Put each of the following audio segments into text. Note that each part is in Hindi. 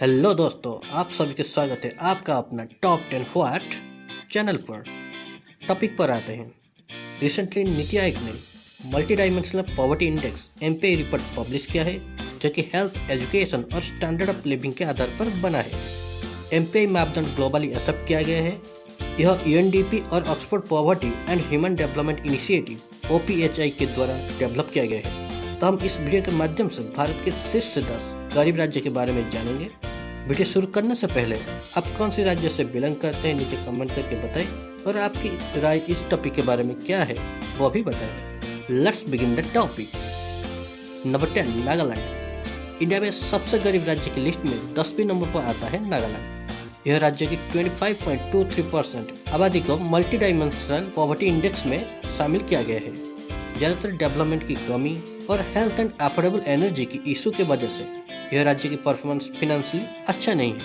हेलो दोस्तों, आप सभी का स्वागत है आपका अपना टॉप 10 व्हाट चैनल पर। टॉपिक पर आते हैं। रिसेंटली नीति आयोग ने multi dimensional poverty index MPI report publish किया है, जो कि हेल्थ, एजुकेशन और स्टैंडर्ड ऑफ लिविंग के आधार पर बना है। एमपीआई मापदंड ग्लोबली एक्सेप्ट किया गया है। यह यूएनडीपी और Oxford poverty and human development initiative OPHI के द्वारा डेवलप किया गया है। तो हम इस वीडियो के माध्यम से भारत के शीर्ष 10 गरीब राज्य के बारे में जानेंगे। वीडियो शुरू करने से पहले आप कौन से राज्य से बिलोंग करते हैं नीचे कमेंट करके बताएं, और आपकी राय इस टॉपिक के बारे में क्या है वो भी बताएं। Let's begin the topic. Number 10, Nagaland. India में सबसे गरीब राज्य की लिस्ट में 10वें नंबर पर आता है नागालैंड। यह राज्य की 25.23% आबादी को मल्टी डायमेंशनल पॉवर्टी इंडेक्स में शामिल किया गया है। ज़्यादातर डेवलपमेंट की कमी और हेल्थ एंड अफोर्डेबल एनर्जी की इशू के वजह से यह राज्य की परफॉर्मेंस फाइनेंशियली अच्छा नहीं है,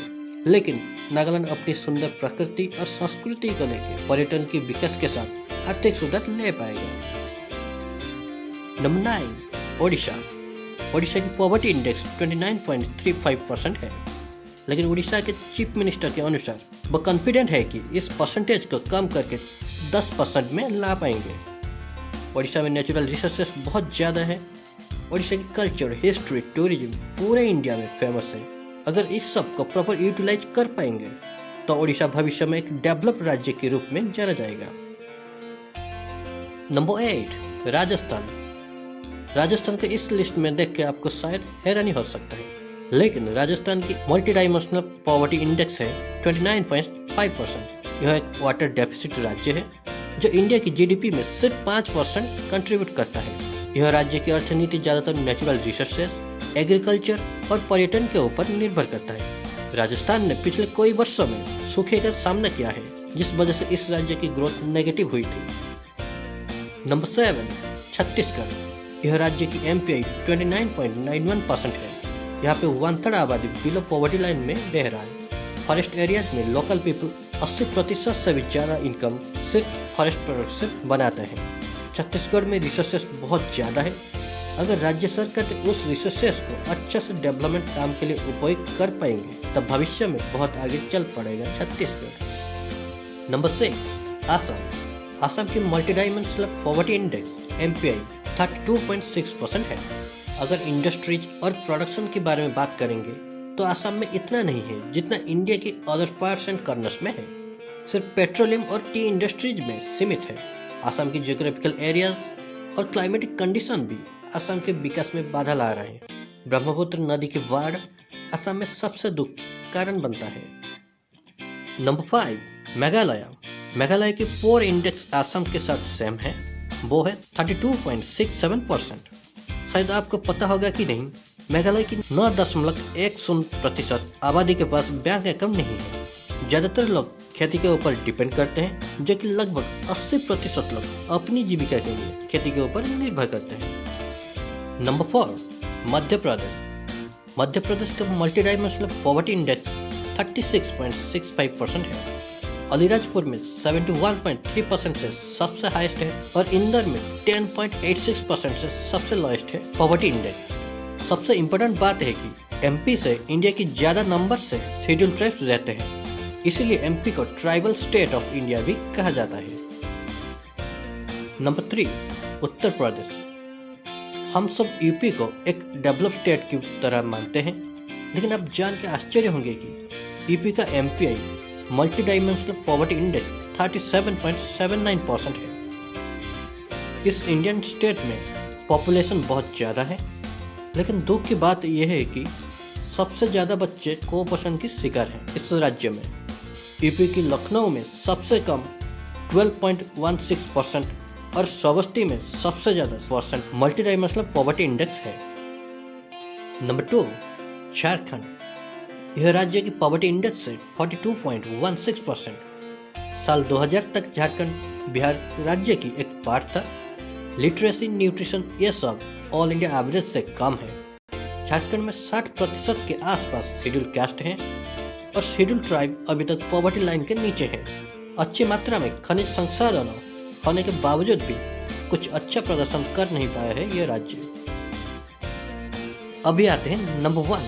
लेकिन नागालैंड अपनी सुंदर प्रकृति और संस्कृति को लेकर पर्यटन के विकास के साथ आर्थिक सुधार ले पाएगा। नंबर 9, ओडिशा। ओडिशा की पॉवर्टी इंडेक्स 29.35% है, लेकिन उड़ीसा के चीफ मिनिस्टर के अनुसार वो कॉन्फिडेंट है कि इस परसेंटेज को कम करके 10% में ला पाएंगे। ओडिशा में नेचुरल रिसोर्सेस बहुत ज़्यादा है। ओडिशा की कल्चर, हिस्ट्री, टूरिज्म पूरे इंडिया में फेमस है। अगर इस सब को प्रॉपर यूटिलाइज कर पाएंगे तो ओडिशा भविष्य में एक डेवलप्ड राज्य के रूप में जाना जाएगा। नंबर 8, राजस्थान। राजस्थान के इस लिस्ट में देख के आपको शायद हैरानी हो सकता है, लेकिन राजस्थान की मल्टी डायमेंशनल पॉवर्टी इंडेक्स है 29.5%। यह एक वाटर डेफिसिट राज्य है जो इंडिया की जीडीपी में सिर्फ 5% कंट्रीब्यूट करता है। यह राज्य की अर्थनीति ज्यादातर नेचुरल रिसोर्सेस, एग्रीकल्चर और पर्यटन के ऊपर निर्भर करता है। राजस्थान ने पिछले कई वर्षों में सूखे का सामना किया है, जिस वजह से इस राज्य की ग्रोथ नेगेटिव हुई थी। नंबर 7, छत्तीसगढ़। यह राज्य की एमपीआई 29.91% है। यहाँ पे 1/3 आबादी बिलो पॉवर्टी लाइन में रह रहा है। फॉरेस्ट एरियाज में लोकल पीपल 80% से भी ज्यादा इनकम सिर्फ फॉरेस्ट प्रोडक्ट से बनाते हैं। छत्तीसगढ़ में रिसोर्सेस बहुत ज़्यादा है। अगर राज्य सरकार उस रिसोर्सेस को अच्छे से डेवलपमेंट काम के लिए उपयोग कर पाएंगे तब भविष्य में बहुत आगे चल पड़ेगा छत्तीसगढ़। नंबर 6, आसाम। आसाम की multi dimensional poverty index MPI 32.6% है। अगर इंडस्ट्रीज और प्रोडक्शन के बारे में बात करेंगे तो आसाम में इतना नहीं है जितना इंडिया के अदर पार्ट्स एंड कॉर्नर्स में है। सिर्फ पेट्रोलियम और टी इंडस्ट्रीज में सीमित है। आसाम की जियोग्राफिकल एरियाज और क्लाइमेटिक कंडीशन भी आसाम के विकास में बाधा ला रहे हैं। ब्रह्मपुत्र नदी की बाढ़ आसाम में सबसे दुख का कारण बनता है। नंबर 5, मेघालय। मेघालय की पोर इंडेक्स आसाम के साथ सेम है, वो है 32.67%। शायद आपको पता होगा कि नहीं, मेघालय की 9.10% आबादी के पास बैंक अकाउंट नहीं है। ज्यादातर लोग खेती के ऊपर डिपेंड करते हैं, जो कि लगभग 80% लोग अपनी जीविका के लिए खेती के ऊपर निर्भर करते हैं। नंबर 4, मध्य प्रदेश। मध्य प्रदेश का मल्टी डायमेंशनल पॉवर्टी इंडेक्स 36.65% है। अलीराजपुर में 71.3% से सबसे हाईएस्ट है और इंदौर में 10.86% से सबसे लोएस्ट है पॉवर्टी इंडेक्स। सबसे इम्पोर्टेंट बात है कि एमपी से इंडिया की ज्यादा नंबर से शेड्यूल्ड ट्राइब्स रहते हैं, इसीलिए एमपी को ट्राइबल स्टेट ऑफ इंडिया भी कहा जाता है। नंबर 3, उत्तर प्रदेश। हम सब यूपी को एक डेवलप स्टेट की तरह मानते हैं, लेकिन आप जान के आश्चर्य होंगे कि यूपी का MPI multi dimensional poverty index 37.79% है। इस इंडियन स्टेट में पॉपुलेशन बहुत ज़्यादा है, लेकिन दुख की बात यह है कि सबसे ज़्यादा बच्चे कुपोषण की शिकार हैं इस राज्य में। यूपी की लखनऊ में सबसे कम 12.16% और श्रावस्ती में सबसे ज़्यादा % मल्टी डायमेंशनल पॉवर्टी इंडेक्स है। नंबर 2, झारखंड। यह राज्य की पॉवर्टी इंडेक्स से 42.16%। साल 2000 तक झारखंड बिहार राज्य की एक पार्ट था। लिटरेसी, न्यूट्रिशन ये सब ऑल इंडिया एवरेज से कम है। झारखंड में 60% के आसपास शेड्यूल कास्ट है और शेड्यूल ट्राइब अभी तक पॉवर्टी लाइन के नीचे है। अच्छी मात्रा में खनिज संसाधन होने के बावजूद भी कुछ अच्छा प्रदर्शन कर नहीं पाया है यह राज्य। अभी आते हैं नंबर 1,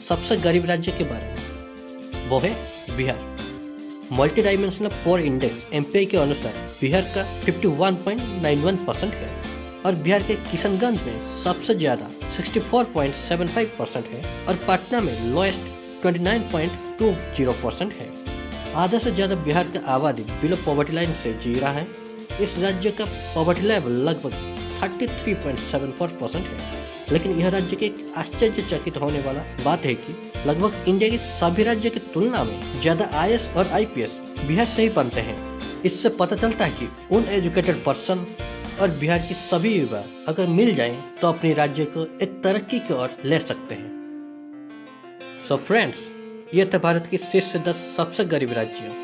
सबसे गरीब राज्य के बारे में, वो है Bihar. Multi dimensional poor index MPI के अनुसार बिहार का 51.91% है और बिहार के किशनगंज में सबसे ज्यादा 64.75% है और पटना में लोएस्ट 29.20% है। आधा से ज्यादा बिहार का आबादी बिलो पॉवर्टी लाइन से जी रहा है। इस राज्य का पॉवर्टी लेवल लगभग 33.74% है। लेकिन यह राज्य की एक आश्चर्यचकित होने वाला बात है कि लगभग इंडिया के सभी राज्य की तुलना में ज्यादा आईएएस और आईपीएस बिहार से ही बनते हैं। इससे पता चलता है कि उन एजुकेटेड पर्सन और बिहार की सभी युवा अगर मिल जाएं तो अपने राज्य को एक तरक्की की ओर ले सकते हैं। सो फ्रेंड्स, ये थे भारत के शीर्ष 10 सबसे गरीब राज्य।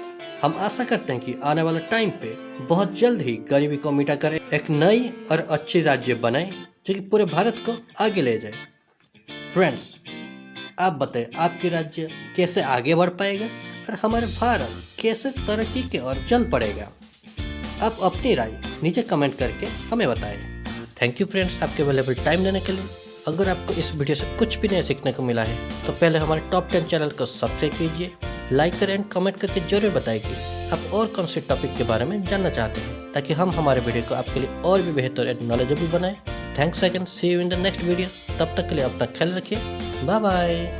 हम आशा करते हैं कि आने वाले टाइम पे बहुत जल्द ही गरीबी को मिटा कर एक नई और अच्छी राज्य बनाए जो कि पूरे भारत को आगे ले जाए। फ्रेंड्स, आप बताएं आपके राज्य कैसे आगे बढ़ पाएगा और हमारे भारत कैसे तरक्की की ओर चल पड़ेगा। आप अपनी राय नीचे कमेंट करके हमें बताएं। थैंक यू फ्रेंड्स, आपके अवेलेबल टाइम देने के लिए। अगर आपको इस वीडियो से कुछ भी नया सीखने को मिला है तो पहले हमारे टॉप 10 चैनल को सब्सक्राइब कीजिए, लाइक करें एंड कमेंट करके जरूर बताइए कि आप और कौन से टॉपिक के बारे में जानना चाहते हैं, ताकि हम हमारे वीडियो को आपके लिए और भी बेहतर एंड नॉलेजेबल बनाएं। Thanks again, see you in the next video. तब तक के लिए अपना ख्याल रखिए। Bye bye.